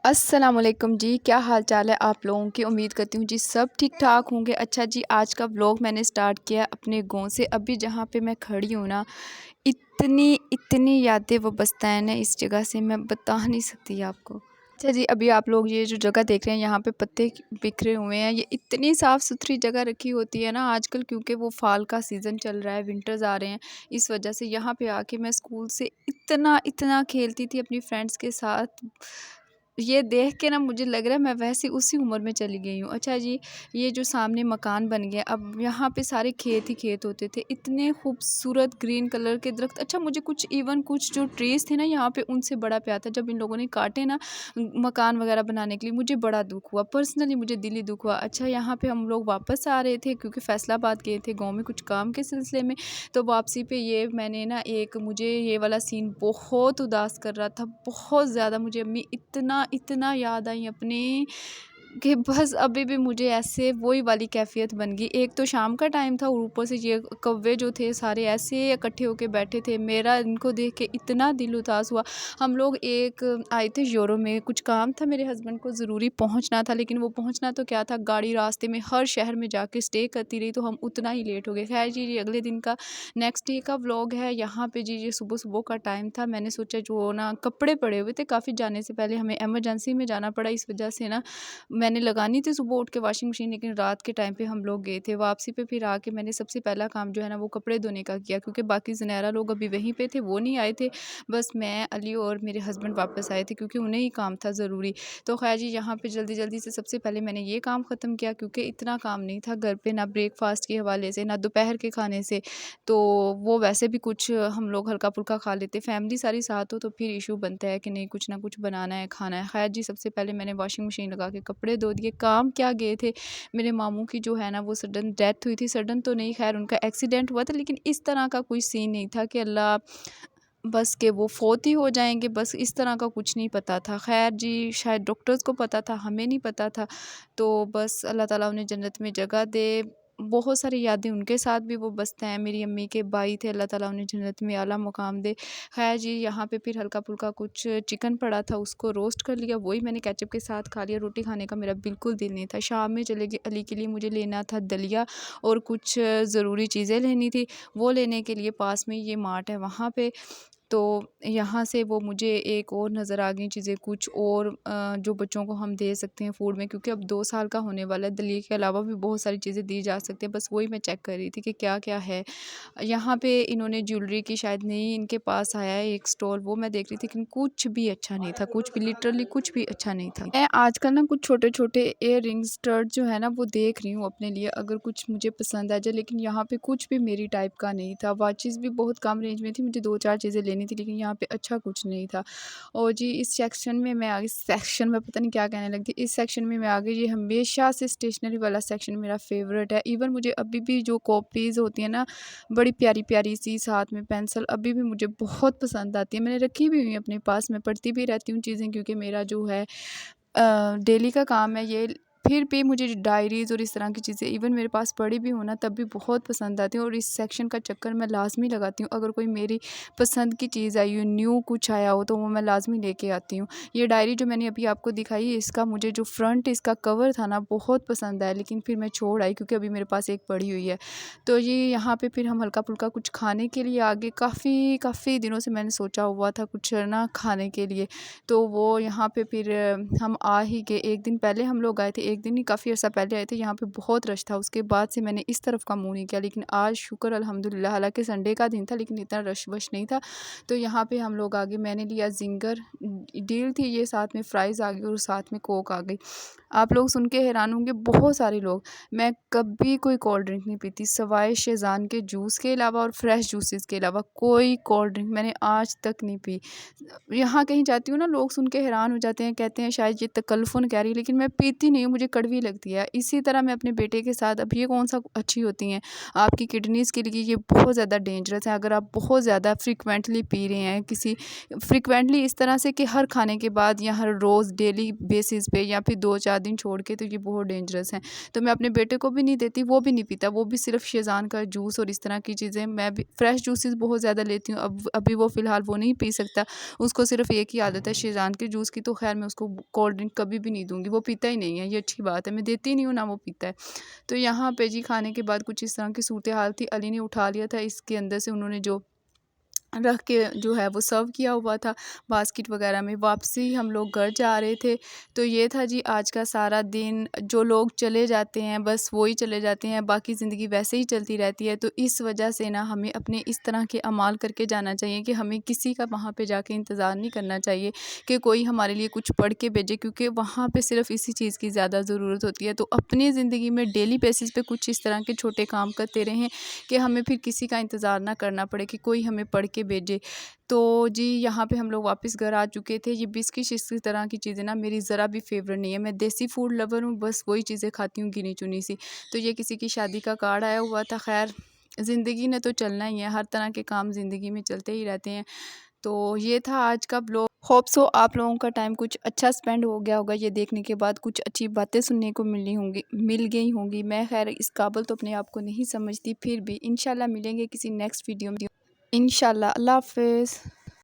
अस्सलामुअलैकुम जी, क्या हाल चाल है आप लोगों की। उम्मीद करती हूँ जी सब ठीक ठाक होंगे। अच्छा जी, आज का व्लॉग मैंने स्टार्ट किया अपने गांव से। अभी जहाँ पे मैं खड़ी हूँ ना, इतनी इतनी यादें वो बसता है ना इस जगह से, मैं बता नहीं सकती आपको। अच्छा जी, अभी आप लोग ये जो जगह देख रहे हैं, यहाँ पे पत्ते बिखरे हुए हैं। ये इतनी साफ़ सुथरी जगह रखी होती है ना आजकल, क्योंकि वो फाल का सीज़न चल रहा है, विंटर्स आ रहे हैं। इस वजह से यहाँ पे आके मैं स्कूल से इतना इतना खेलती थी अपनी फ्रेंड्स के साथ। ये देख के ना मुझे लग रहा है मैं वैसे उसी उम्र में चली गई हूँ। अच्छा जी, ये जो सामने मकान बन गया, अब यहाँ पे सारे खेत ही खेत होते थे। इतने खूबसूरत ग्रीन कलर के दरख्त। अच्छा, मुझे कुछ जो ट्रीज़ थे ना यहाँ पे, उनसे बड़ा प्यार था। जब इन लोगों ने काटे ना मकान वगैरह बनाने के लिए, मुझे बड़ा दुख हुआ। पर्सनली मुझे दिली दुख हुआ। अच्छा, यहाँ पे हम लोग वापस आ रहे थे क्योंकि फैसलाबाद गए थे गाँव में कुछ काम के सिलसिले में। तो वापसी पे ये मैंने ना मुझे ये वाला सीन बहुत उदास कर रहा था, बहुत ज़्यादा। मुझे अम्मी इतना इतना याद आई अपनी, कि बस अभी भी मुझे ऐसे वही वाली कैफ़ियत बन गई। एक तो शाम का टाइम था और ऊपर से ये कौवे जो थे सारे ऐसे इकट्ठे होके बैठे थे। मेरा इनको देख के इतना दिल उदास हुआ। हम लोग एक आए थे यूरो में, कुछ काम था, मेरे हस्बैंड को ज़रूरी पहुंचना था। लेकिन वो पहुंचना तो क्या था, गाड़ी रास्ते में हर शहर में जाके स्टे करती रही, तो हम उतना ही लेट हो गए। खैर जी, ये अगले दिन का नेक्स्ट डे का व्लॉग है। यहाँ पे जी ये सुबह सुबह का टाइम था। मैंने सोचा जो ना कपड़े पड़े हुए थे काफ़ी, जाने से पहले हमें इमरजेंसी में जाना पड़ा, इस वजह से ना मैंने लगानी थी सुबह उठ के वॉशिंग मशीन, लेकिन रात के टाइम पे हम लोग गए थे। वापसी पे फिर आके मैंने सबसे पहला काम जो है ना वो कपड़े धोने का किया, क्योंकि बाकी ज़नारा लोग अभी वहीं पे थे, वो नहीं आए थे। बस मैं, अली और मेरे हस्बैंड वापस आए थे क्योंकि उन्हें ही काम था ज़रूरी। तो खैर जी, यहाँ पे जल्दी जल्दी से सबसे पहले मैंने ये काम ख़त्म किया, क्योंकि इतना काम नहीं था घर पे, ना ब्रेकफास्ट के हवाले से, ना दोपहर के खाने से। तो वो वैसे भी कुछ हम लोग हल्का फुल्का खा लेते, फैमिली सारी साथ हो तो फिर इशू बनता है कि नहीं कुछ ना कुछ बनाना है, खाना है। खैर जी, सबसे पहले मैंने वॉशिंग मशीन लगा के कपड़े धो दिए। काम क्या गए थे, मेरे मामू की जो है ना वो सडन डेथ हुई थी। सडन तो नहीं, खैर उनका एक्सीडेंट हुआ था, लेकिन इस तरह का कोई सीन नहीं था कि अल्लाह बस के वो फोत ही हो जाएंगे, बस इस तरह का कुछ नहीं पता था। खैर जी, शायद डॉक्टर्स को पता था, हमें नहीं पता था। तो बस अल्लाह ताला उन्हें जन्नत में जगह दे। बहुत सारी यादें उनके साथ भी वो बसते हैं। मेरी अम्मी के भाई थे, अल्लाह ताला उन्हें जन्नत में आला मुकाम दे। खैर जी, यहाँ पे फिर हल्का फुल्का कुछ चिकन पड़ा था, उसको रोस्ट कर लिया, वही मैंने केचप के साथ खा लिया। रोटी खाने का मेरा बिल्कुल दिल नहीं था। शाम में चले गए अली के लिए, मुझे लेना था दलिया और कुछ ज़रूरी चीज़ें लेनी थी। वो लेने के लिए पास में ये मार्ट है, वहाँ पे। तो यहाँ से वो मुझे एक और नज़र आ गई चीज़ें, कुछ और जो बच्चों को हम दे सकते हैं फूड में, क्योंकि अब 2 साल का होने वाला है। दलिया के अलावा भी बहुत सारी चीज़ें दी जा सकती हैं, बस वही मैं चेक कर रही थी कि क्या क्या है। यहाँ पे इन्होंने ज्वेलरी की शायद नहीं, इनके पास आया है एक स्टॉल, वो मैं देख रही थी, लेकिन कुछ भी अच्छा नहीं था, कुछ भी, लिटरली कुछ भी अच्छा नहीं था। मैं आजकल ना कुछ छोटे छोटे इयर रिंग स्टड जो है ना वो देख रही हूँ अपने लिए, अगर कुछ मुझे पसंद आ जाए। लेकिन यहाँ पे कुछ भी मेरी टाइप का नहीं था। वॉचेस भी बहुत कम रेंज में थी, मुझे 2-4 चीज़ें लेनी थी, लेकिन यहाँ पे अच्छा कुछ नहीं था। और जी, इस सेक्शन में मैं आ गई, सेक्शन में पता नहीं क्या कहने लगती, इस सेक्शन में मैं आ गई। ये हमेशा से स्टेशनरी वाला सेक्शन मेरा फेवरेट है। इवन मुझे अभी भी जो कॉपीज़ होती है ना, बड़ी प्यारी-प्यारी सी, साथ में पेंसिल, अभी भी मुझे बहुत पसंद आती है। मैंने रखी भी हुई है अपने पास, मैं पढ़ती भी रहती हूँ चीज़ें, क्योंकि मेरा जो है डेली का काम है ये। फिर भी मुझे डायरीज़ और इस तरह की चीज़ें इवन मेरे पास पड़ी भी हो ना, तब भी बहुत पसंद आती हैं, और इस सेक्शन का चक्कर मैं लाज़मी लगाती हूँ। अगर कोई मेरी पसंद की चीज़ आई हो, न्यू कुछ आया हो, तो वो मैं लाज़मी लेके आती हूँ। ये डायरी जो मैंने अभी आपको दिखाई, इसका मुझे जो फ्रंट इसका कवर था ना बहुत पसंद आया, लेकिन फिर मैं छोड़ आई क्योंकि अभी मेरे पास एक पड़ी हुई है। तो ये यहाँ पे फिर हम हल्का-फुल्का कुछ खाने के लिए आगे, काफ़ी दिनों से मैंने सोचा हुआ था कुछ ना खाने के लिए। तो वो यहाँ पे फिर हम आ ही गए। एक दिन पहले हम लोग आए थे, एक दिन नहीं काफ़ी अर्सा पहले आए थे। यहाँ पे बहुत रश था, उसके बाद से मैंने इस तरफ का मुँह नहीं किया। लेकिन आज शुक्र अल्हम्दुलिल्लाह, हालाँकि संडे का दिन था लेकिन इतना रश-वश नहीं था। तो यहाँ पे हम लोग आ गए, मैंने लिया ज़िंगर, डील थी ये, साथ में फ्राइज़ आ गई और साथ में कोक आ गई। आप लोग सुन के हैरान होंगे, बहुत सारे लोग, मैं कभी कोई कोल्ड ड्रिंक नहीं पीती सिवाय शेज़ान के जूस के अलावा और फ्रेश जूसेस के अलावा, कोई कोल्ड ड्रिंक मैंने आज तक नहीं पी। यहाँ कहीं जाती हूँ ना, लोग सुन के हैरान हो जाते हैं, कहते हैं शायद ये तकल्लुफ़न कह रही है, लेकिन मैं पीती नहीं हूँ। मुझे कड़वी लगती है। इसी तरह मैं अपने बेटे के साथ, अब ये कौन-सा अच्छी होती हैं, आपकी किडनीज़ के लिए ये बहुत ज़्यादा डेंजरस है। अगर आप बहुत ज़्यादा फ्रीक्वेंटली पी रहे हैं, किसी फ्रीक्वेंटली इस तरह से कि हर खाने के बाद या हर रोज़ डेली बेसिस पे या फिर 2-4 दिन छोड़ के, तो ये बहुत डेंजरस हैं। तो मैं अपने बेटे को भी नहीं देती, वो भी नहीं पीता, वो भी सिर्फ़ शेज़ान का जूस और इस तरह की चीज़ें। मैं भी फ्रेश जूसेस बहुत ज़्यादा लेती हूँ। अब अभी वो फ़िलहाल वो नहीं पी सकता, उसको सिर्फ़ एक ही आदत है शेज़ान के जूस की, तो ख़ैर मैं उसको कोल्ड ड्रिंक कभी भी नहीं दूँगी, वो पीता ही नहीं है, ये अच्छी बात है। मैं देती नहीं हूँ, ना वो पीता है। तो यहाँ पे जी खाने के बाद कुछ इस तरह की सूरत-ए-हाल थी। अली ने उठा लिया था, इसके अंदर से उन्होंने जो रख के जो है वो सर्व किया हुआ था बास्केट वगैरह में। वापसी हम लोग घर जा रहे थे। तो ये था जी आज का सारा दिन। जो लोग चले जाते हैं बस वो ही चले जाते हैं, बाकी ज़िंदगी वैसे ही चलती रहती है। तो इस वजह से ना हमें अपने इस तरह के अमाल करके जाना चाहिए कि हमें किसी का वहाँ पे जाके इंतज़ार नहीं करना चाहिए कि कोई हमारे लिए कुछ पढ़ के भेजे, क्योंकि वहाँ पे सिर्फ़ इसी चीज़ की ज़्यादा ज़रूरत होती है। तो अपनी ज़िंदगी में डेली बेसिस पे कुछ इस तरह के छोटे काम करते रहें कि हमें फिर किसी का इंतज़ार ना करना पड़े कि कोई हमें पढ़ के भेजे। तो जी यहाँ पे हम लोग वापस घर आ चुके थे। ये बिस्किट इस तरह की चीज़ें ना मेरी ज़रा भी फ़ेवरेट नहीं है। मैं देसी फूड लवर हूँ, बस वही चीज़ें खाती हूँ गिनी-चुनी सी। तो ये किसी की शादी का कार्ड आया हुआ था। ख़ैर ज़िंदगी ने तो चलना ही है, हर तरह के काम ज़िंदगी में चलते ही रहते हैं। तो ये था आज का ब्लॉग। होप सो आप लोगों का टाइम कुछ अच्छा स्पेंड हो गया होगा, ये देखने के बाद कुछ अच्छी बातें सुनने को मिल गई होंगी। मैं खैर इस काबिल तो अपने आप को नहीं समझती, फिर भी इंशाल्लाह मिलेंगे किसी नेक्स्ट वीडियो में। इंशाल्लाह। अल्लाह हाफ़िज़।